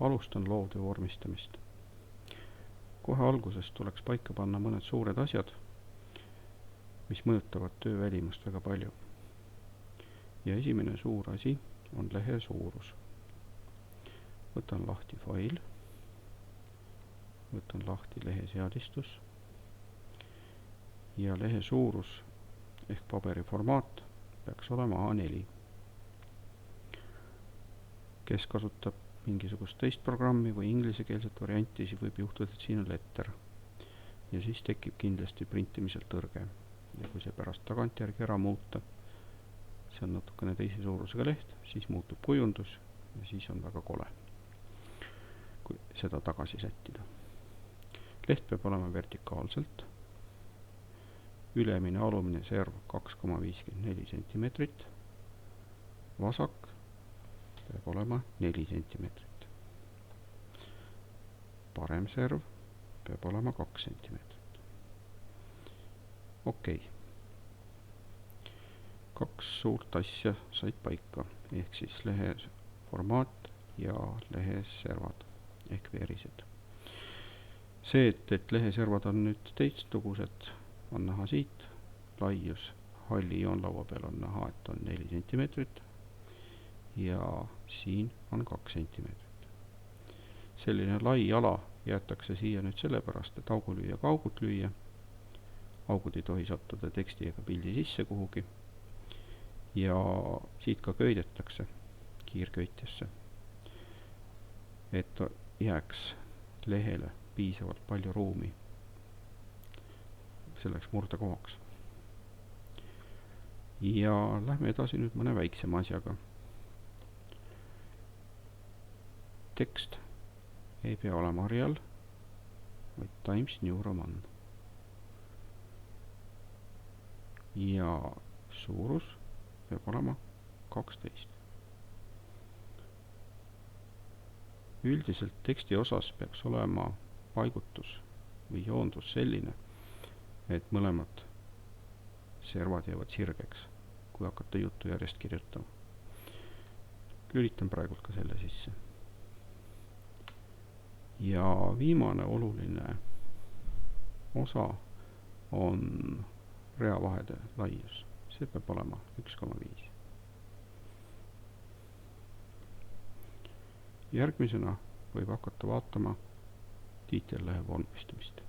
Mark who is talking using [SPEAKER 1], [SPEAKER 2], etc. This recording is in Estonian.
[SPEAKER 1] Alustan loovtöö vormistamist. Kohe alguses tuleks paika panna mõned suured asjad, mis mõjutavad töö välimust väga palju. Ja esimene suur asi on lehe suurus. Võtan lahti fail, võtan lahti lehe seadistus ja lehe suurus ehk paberi formaat peaks olema A4. Kes kasutab mingisugust teist programmi või inglisekeelset varianti, siis võib juhtuda, et siin on letter. Ja siis tekib kindlasti printimisel tõrge. Ja kui see pärast tagantjärgi ära muuta, see on natukene teise suurusega leht, siis muutub kujundus ja siis on väga kole, kui seda tagasi sättida. Leht peab olema vertikaalselt. Ülemine alumine serv 2,54 cm. Vasak peab olema 4 cm. Parem serv peab olema 2 cm. Okei. Kaks suurt asja said paika, ehk siis lehe formaat ja lehe servad ehk veerised. See, et lehe servad on nüüd teistsugused, on näha siit. Laius halli joonlaua peal on näha, et on 4 cm. Ja siin on 2 cm. Selline lai ala jäetakse siia nüüd sellepärast, et augulüüjaga augut lüüa. Augud ei tohi sattuda teksti ega pildi sisse kuhugi. Ja siit ka köidetakse kiirköitjesse, et jääks lehele piisavalt palju ruumi selleks murdekohaks. Ja lähme edasi nüüd mõne väiksema asjaga. Tekst ei pea olema Arial, vaid Times New Roman. Ja suurus peab olema 12. Üldiselt teksti osas peaks olema paigutus või joondus selline, et mõlemad servad jäävad sirgeks, kui hakata juttu järjest kirjutama. Lülitan praegult ka selle sisse. Ja viimane oluline osa on reavahede laius. See peab olema 1,5. Järgmisena võib hakata vaatama tiitellehe vormistamist.